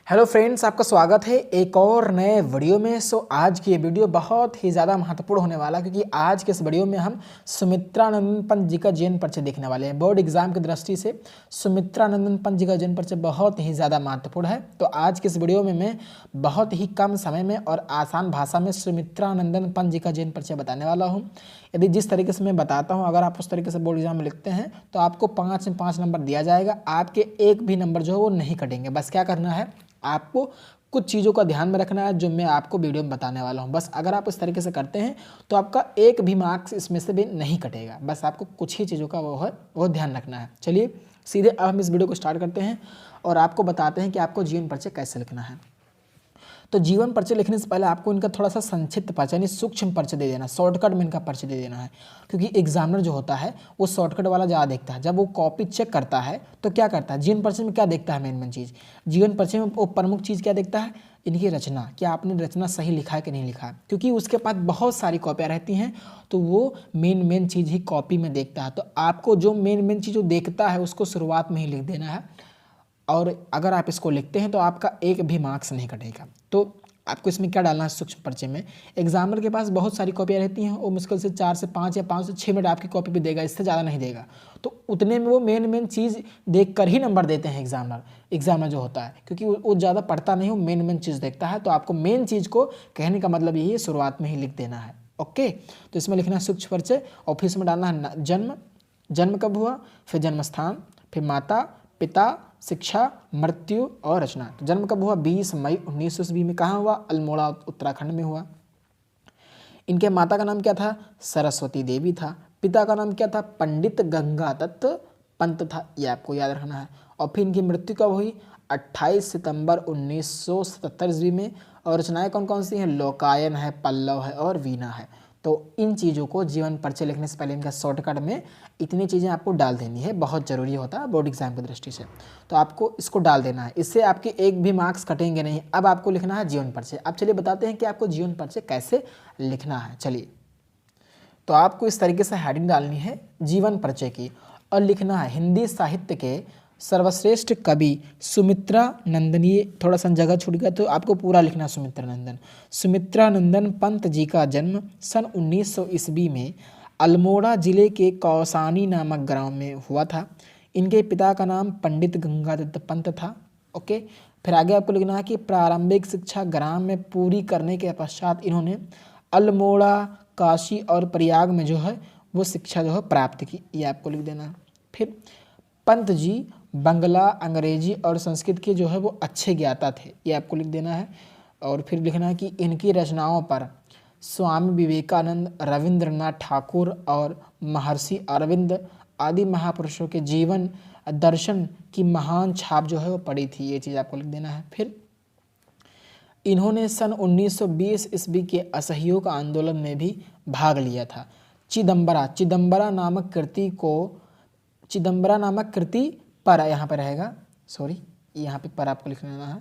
Hello friends, आपका स्वागत है एक और नए वीडियो में। आज की ये वीडियो बहुत ही ज़्यादा महत्वपूर्ण होने वाला है क्योंकि आज के इस वीडियो में हम सुमित्रानंदन पंत जी का जीवन परिचय देखने वाले हैं। बोर्ड एग्जाम की दृष्टि से सुमित्रानंदन पंत जी का जीवन परिचय बहुत ही ज़्यादा महत्वपूर्ण है। तो आज के इस वीडियो में मैं बहुत ही कम समय में और आसान भाषा में सुमित्रानंदन पंत जी का जीवन परिचय बताने वाला हूँ। यदि जिस तरीके से मैं बताता हूँ अगर आप उस तरीके से बोर्ड एग्जाम में लिखते हैं तो आपको 5 में 5 नंबर दिया जाएगा। आपके एक भी नंबर जो है वो नहीं कटेंगे। बस क्या करना है, आपको कुछ चीज़ों का ध्यान में रखना है जो मैं आपको वीडियो में बताने वाला हूं। बस अगर आप इस तरीके से करते हैं तो आपका एक भी मार्क्स इसमें से भी नहीं कटेगा। बस आपको कुछ ही चीज़ों का वो ध्यान रखना है। चलिए सीधे अब हम इस वीडियो को स्टार्ट करते हैं और आपको बताते हैं कि आपको जीवन परिचय कैसे लिखना है। तो जीवन परिचय लिखने से पहले आपको इनका थोड़ा सा संक्षिप्त परिचय यानी सूक्ष्म परिचय दे देना, शॉर्टकट में इनका परिचय दे देना है। क्योंकि एग्जामिनर जो होता है वो शॉर्टकट वाला ज़्यादा देखता है। जब वो कॉपी चेक करता है तो क्या करता है, जीवन परिचय में क्या देखता है, मेन चीज़ जीवन परिचय में वो प्रमुख चीज़ क्या देखता है, इनकी रचना, क्या आपने रचना सही लिखा है कि नहीं लिखा है। क्योंकि उसके पास बहुत सारी कॉपियाँ रहती हैं तो वो मेन चीज़ ही कॉपी में देखता है। तो आपको जो मेन चीज़ जो देखता है उसको शुरुआत में ही लिख देना है और अगर आप इसको लिखते हैं तो आपका एक भी मार्क्स नहीं कटेगा। तो आपको इसमें क्या डालना है, सूक्ष्म परिचय में एग्जामिनर के पास बहुत सारी कॉपियाँ रहती हैं, वो मुश्किल से 4 से 5 या 5 से 6 मिनट आपकी कॉपी पे देगा, इससे ज़्यादा नहीं देगा। तो उतने में वो मेन चीज़ देख कर ही नंबर देते हैं एग्जामिनर जो होता है, क्योंकि वो ज़्यादा पढ़ता नहीं, वो मेन चीज़ देखता है। तो आपको मेन चीज़ को कहने का मतलब यही है, शुरुआत में ही लिख देना है। ओके, तो इसमें लिखना है सूक्ष्म परिचय और फिर इसमें डालना है जन्म कब हुआ, फिर जन्म स्थान, फिर माता पिता, शिक्षा, मृत्यु और रचना। तो जन्म कब हुआ, 20 मई 1900 ईस्वी में। कहाँ हुआ, अल्मोड़ा उत्तराखंड में हुआ। इनके माता का नाम क्या था, सरस्वती देवी था। पिता का नाम क्या था, पंडित गंगादत्त पंत था। ये आपको याद रखना है। और फिर इनकी मृत्यु कब हुई, 28 सितंबर 1977 ईस्वी में। और रचनाएं कौन कौन सी हैं, लोकायन है, पल्लव है और वीणा है। तो इन चीज़ों को जीवन परिचय लिखने से पहले इनका शॉर्टकट में इतनी चीज़ें आपको डाल देनी है, बहुत ज़रूरी होता है बोर्ड एग्जाम की दृष्टि से। तो आपको इसको डाल देना है, इससे आपके एक भी मार्क्स कटेंगे नहीं। अब आपको लिखना है जीवन परिचय। अब चलिए बताते हैं कि आपको जीवन परिचय कैसे लिखना है। चलिए, तो आपको इस तरीके से हेडिंग डालनी है जीवन परिचय की और लिखना है हिंदी साहित्य के सर्वश्रेष्ठ कवि सुमित्रानंदन। ये थोड़ा सा जगह छूट गया तो आपको पूरा लिखना है सुमित्रानंदन पंत जी का जन्म सन 1900 ईस्वी में अल्मोड़ा जिले के कौसानी नामक ग्राम में हुआ था। इनके पिता का नाम पंडित गंगादत्त पंत था। ओके, फिर आगे आपको लिखना है कि प्रारंभिक शिक्षा ग्राम में पूरी करने के पश्चात इन्होंने अल्मोड़ा, काशी और प्रयाग में जो है वो शिक्षा जो है प्राप्त की। ये आपको लिख देना है। फिर पंत जी बंगला, अंग्रेजी और संस्कृत के जो है वो अच्छे ज्ञाता थे। ये आपको लिख देना है। और फिर लिखना है कि इनकी रचनाओं पर स्वामी विवेकानंद, रविंद्रनाथ ठाकुर और महर्षि अरविंद आदि महापुरुषों के जीवन दर्शन की महान छाप जो है वो पड़ी थी। ये चीज़ आपको लिख देना है। फिर इन्होंने सन 1920 ईस्वी के असहयोग आंदोलन में भी भाग लिया था। चिदम्बरा नामक कृति पर, यहाँ पर रहेगा, सॉरी यहाँ पे पर आपको लिख लेना है।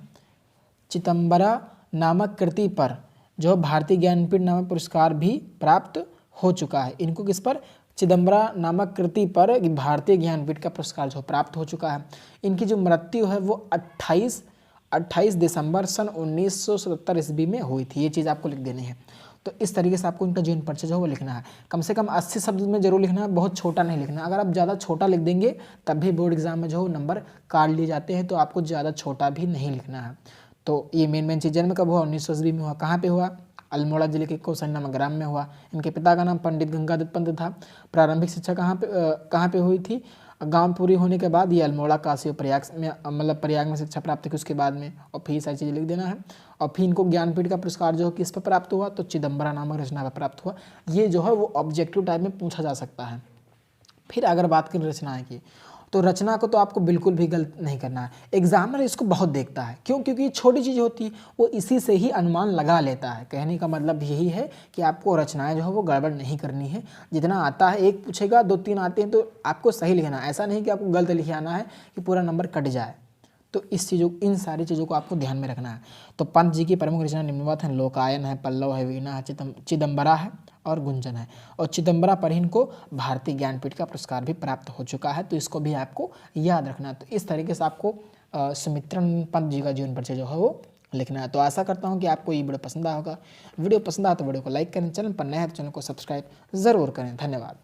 चिदम्बरा नामक कृति पर जो भारतीय ज्ञानपीठ नामक पुरस्कार भी प्राप्त हो चुका है। इनको किस पर, चिदम्बरा नामक कृति पर भारतीय ज्ञानपीठ का पुरस्कार जो प्राप्त हो चुका है। इनकी जो मृत्यु है वो 28 दिसंबर सन 1977 ईस्वी में हुई थी। ये चीज़ आपको लिख देनी है। तो इस तरीके से आपको इनका जीवन परिचय जो है वो लिखना है। कम से कम 80 शब्द में जरूर लिखना है, बहुत छोटा नहीं लिखना। अगर आप ज़्यादा छोटा लिख देंगे तब भी बोर्ड एग्जाम में जो है नंबर काट लिए जाते हैं। तो आपको ज़्यादा छोटा भी नहीं लिखना है। तो ये मेन चीज़, जन्म कब हुआ, 1900 ईस्वी में हुआ। कहाँ पे हुआ, अल्मोड़ा जिले के कौसानी नामक ग्राम में हुआ। इनके पिता का नाम पंडित गंगादत्त पंत था। प्रारंभिक शिक्षा कहाँ पे हुई थी, गांव पूरी होने के बाद ये अल्मोड़ा, काशी और प्रयाग में, मतलब प्रयाग में शिक्षा प्राप्त की उसके बाद में। और फिर सारी चीज़ें लिख देना है। और फिर इनको ज्ञानपीठ का पुरस्कार जो किस पर प्राप्त हुआ, तो चिदम्बरा नामक रचना पर प्राप्त हुआ। ये जो है वो ऑब्जेक्टिव टाइप में पूछा जा सकता है। फिर अगर बात करें रचनाएं की, तो रचना को तो आपको बिल्कुल भी गलत नहीं करना है। एग्जामिनर इसको बहुत देखता है, क्यों, क्योंकि छोटी चीज़ होती है, वो इसी से ही अनुमान लगा लेता है। कहने का मतलब यही है कि आपको रचनाएं जो है वो गड़बड़ नहीं करनी है। जितना आता है, एक पूछेगा 2-3 आते हैं तो आपको सही लिखना है। ऐसा नहीं कि आपको गलत लिखे आना है कि पूरा नंबर कट जाए। तो इन सारी चीज़ों को आपको ध्यान में रखना है। तो पंत जी की प्रमुख रचना निम्नवत हैं, लोकायन है, पल्लव है, वीणा है, चिदम्बरा है और गुंजन है। और चिदम्बरा पर इनको भारतीय ज्ञानपीठ का पुरस्कार भी प्राप्त हो चुका है। तो इसको भी आपको याद रखना है। तो इस तरीके से आपको सुमित्रानंद पंत जी का जीवन परिचय जो है वो लिखना है। तो आशा करता हूँ कि आपको ये वीडियो पसंद आया होगा। वीडियो पसंद आया तो वीडियो को लाइक करें, चैनल पर नए हैं तो चैनल को सब्सक्राइब ज़रूर करें। धन्यवाद।